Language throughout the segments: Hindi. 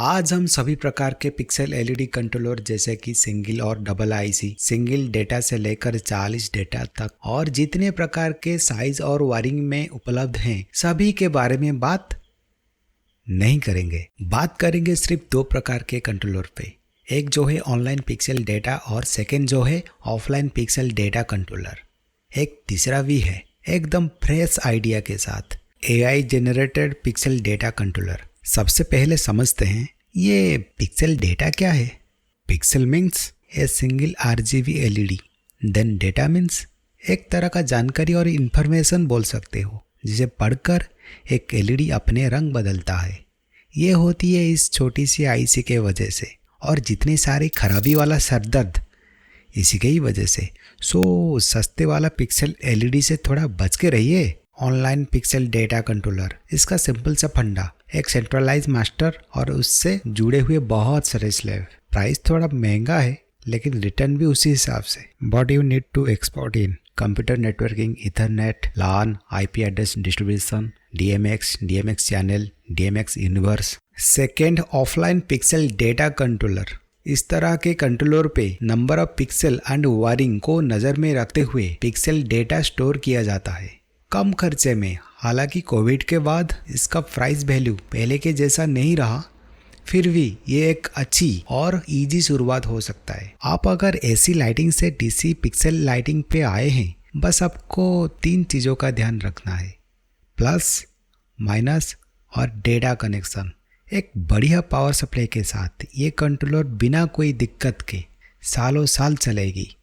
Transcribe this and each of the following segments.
आज हम सभी प्रकार के पिक्सल एलईडी कंट्रोलर जैसे कि सिंगल और डबल आईसी, सिंगल डेटा से लेकर 40 डेटा तक और जितने प्रकार के साइज और वायरिंग में उपलब्ध हैं सभी के बारे में बात नहीं करेंगे। बात करेंगे सिर्फ दो प्रकार के कंट्रोलर पे, एक जो है ऑनलाइन पिक्सल डेटा और सेकंड जो है ऑफलाइन पिक्सल डेटा कंट्रोलर। एक तीसरा भी है एकदम फ्रेश आइडिया के साथ, AI generated pixel data controller. सबसे पहले समझते हैं ये पिक्सल डेटा क्या है। Pixel means a single RGB LED, then data means एक तरह का जानकारी और इन्फॉर्मेशन बोल सकते हो जिसे पढ़कर एक एलईडी अपने रंग बदलता है। ये होती है इस छोटी सी आईसी के वजह से और जितनी सारी खराबी वाला सरदर्द इसी के ही वजह से। सो सस्ते वाला पिक्सल एलईडी से थोड़ा बच के रहिए। ऑनलाइन पिक्सल डेटा कंट्रोलर, इसका सिंपल सा फंडा, एक सेंट्रलाइज मास्टर और उससे जुड़े हुए बहुत सारे स्लेव। प्राइस थोड़ा महंगा है लेकिन रिटर्न भी उसी हिसाब से। But you need to export in computer networking, Ethernet, LAN, IP address distribution, DMX channel, DMX universe. Second, offline pixel data controller. इस तरह के कंट्रोलर पे number of pixel and wiring को नजर में रखते हुए पिक्सल डेटा स्टोर किया जाता है कम खर्चे में। हालांकि कोविड के बाद इसका प्राइस वैल्यू पहले के जैसा नहीं रहा, फिर भी ये एक अच्छी और इजी शुरुआत हो सकता है। आप अगर एसी लाइटिंग से डीसी पिक्सल लाइटिंग पे आए हैं, बस आपको 3 चीज़ों का ध्यान रखना है, प्लस, माइनस और डेटा कनेक्शन। एक बढ़िया पावर सप्लाई के साथ ये कंट्रोलर बिना कोई दिक्कत के सालों साल चलेगी।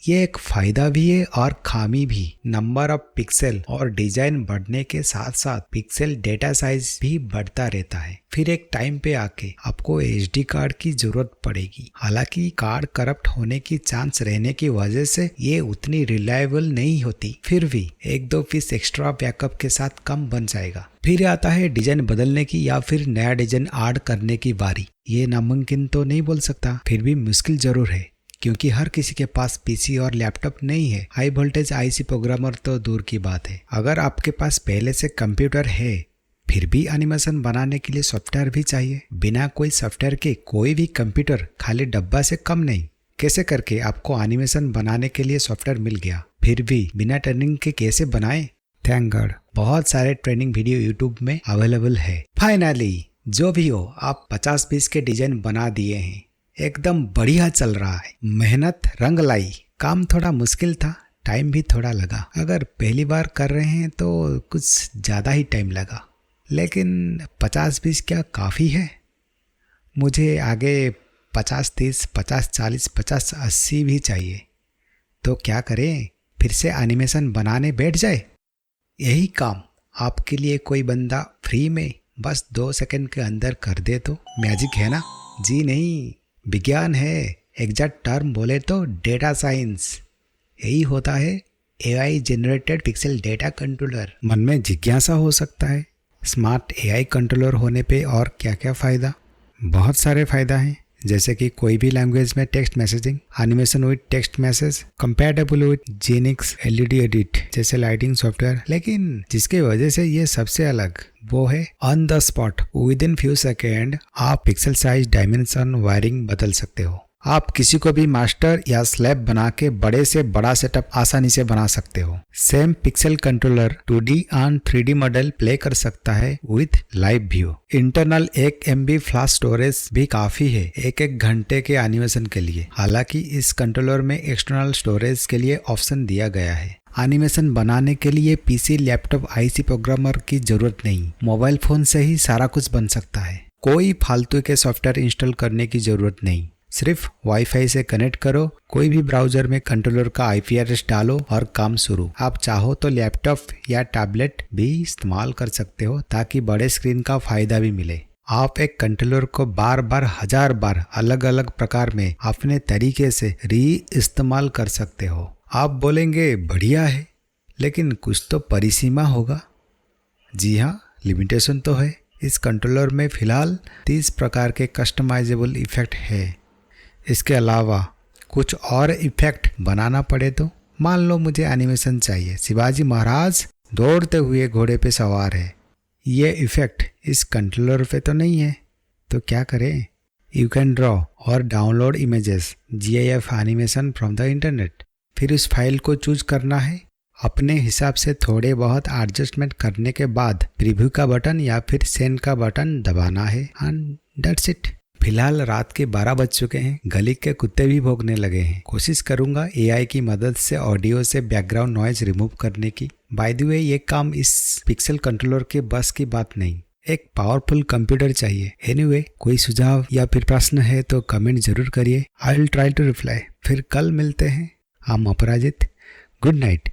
ये एक फायदा भी है और खामी भी। नंबर ऑफ पिक्सल और डिजाइन बढ़ने के साथ साथ पिक्सल डेटा साइज भी बढ़ता रहता है। फिर एक टाइम पे आके आपको एचडी कार्ड की जरूरत पड़ेगी। हालांकि कार्ड करप्ट होने की चांस रहने की वजह से ये उतनी रिलायबल नहीं होती, फिर भी 1-2 पीस एक्स्ट्रा बैकअप के साथ कम बन जाएगा। फिर आता है डिजाइन बदलने की या फिर नया डिजाइन ऐड करने की बारी। ये नामुमकिन तो नहीं बोल सकता, फिर भी मुश्किल जरूर है क्योंकि हर किसी के पास पीसी और लैपटॉप नहीं है। हाई वोल्टेज आईसी प्रोग्रामर तो दूर की बात है। अगर आपके पास पहले से कंप्यूटर है, फिर भी एनिमेशन बनाने के लिए सॉफ्टवेयर भी चाहिए। बिना कोई सॉफ्टवेयर के कोई भी कंप्यूटर खाली डब्बा से कम नहीं। कैसे करके आपको एनिमेशन बनाने के लिए सॉफ्टवेयर मिल गया, फिर भी बिना ट्रेनिंग के कैसे बनाए? थैंक गॉड बहुत सारे ट्रेनिंग वीडियो यूट्यूब में अवेलेबल है। फाइनली जो भी हो, आप 50 पीस के डिजाइन बना दिए हैं, एकदम बढ़िया चल रहा है। मेहनत रंग लाई। काम थोड़ा मुश्किल था, टाइम भी थोड़ा लगा। अगर पहली बार कर रहे हैं तो कुछ ज़्यादा ही टाइम लगा, लेकिन 50 पीस क्या काफ़ी है? मुझे आगे 50-30, 50-40, 50-80 भी चाहिए। तो क्या करें, फिर से एनिमेशन बनाने बैठ जाए? यही काम आपके लिए कोई बंदा फ्री में बस 2 सेकंड के अंदर कर दे तो मैजिक है ना? जी नहीं, विज्ञान है। एग्जैक्ट टर्म बोले तो डेटा साइंस। यही होता है AI generated pixel data controller. मन में जिज्ञासा हो सकता है, स्मार्ट एआई कंट्रोलर होने पे और क्या क्या फ़ायदा? बहुत सारे फ़ायदा हैं, जैसे कि कोई भी लैंग्वेज में text messaging, animation with text message, compatible with Genix LED edit जैसे लाइटिंग सॉफ्टवेयर। लेकिन जिसकी वजह से ये सबसे अलग वो है on the spot, within few second आप पिक्सल साइज, डायमेंशन, वायरिंग बदल सकते हो। आप किसी को भी मास्टर या स्लैब बना के बड़े से बड़ा सेटअप आसानी से बना सकते हो। Same pixel controller 2D and 3D model play कर सकता है with live view. Internal 1 MB flash storage भी काफी है 1 घंटे के एनिमेशन के लिए। हालांकि इस कंट्रोलर में एक्सटर्नल स्टोरेज के लिए ऑप्शन दिया गया है। एनिमेशन बनाने के लिए पीसी, लैपटॉप, आईसी प्रोग्रामर की जरूरत नहीं, मोबाइल फोन से ही सारा कुछ बन सकता है। कोई फालतू के सॉफ्टवेयर इंस्टॉल करने की जरूरत नहीं, सिर्फ वाईफाई से कनेक्ट करो, कोई भी ब्राउजर में कंट्रोलर का IP एड्रेस डालो और काम शुरू। आप चाहो तो लैपटॉप या टैबलेट भी इस्तेमाल कर सकते हो ताकि बड़े स्क्रीन का फायदा भी मिले। आप एक कंट्रोलर को बार बार 1000 बार अलग अलग प्रकार में अपने तरीके से इस्तेमाल कर सकते हो। आप बोलेंगे बढ़िया है, लेकिन कुछ तो परिसीमा होगा। जी हाँ, लिमिटेशन तो है। इस कंट्रोलर में फिलहाल 30 प्रकार के कस्टमाइजेबल इफेक्ट है। इसके अलावा कुछ और इफेक्ट बनाना पड़े तो, मान लो मुझे एनिमेशन चाहिए, शिवाजी महाराज दौड़ते हुए घोड़े पे सवार है, ये इफेक्ट इस कंट्रोलर पे तो नहीं है, तो क्या करें? यू कैन ड्रॉ और download images GIF animation from the internet. फिर उस फाइल को चूज करना है। अपने हिसाब से थोड़े बहुत एडजस्टमेंट करने के बाद प्रीव्यू का बटन या फिर सेंड का बटन दबाना है एंड दैट्स इट। फिलहाल रात के 12 बज चुके हैं, गली के कुत्ते भी भौंकने लगे हैं। कोशिश करूंगा AI की मदद से ऑडियो से बैकग्राउंड नॉइज रिमूव करने की। बाय द वे, ये काम इस पिक्सल कंट्रोलर के बस की बात नहीं, एक पावरफुल कंप्यूटर चाहिए। एनीवे, कोई सुझाव या फिर प्रश्न है तो कमेंट जरूर करिए। I will try to reply. फिर कल मिलते हैं। I'm अपराजित। Good night.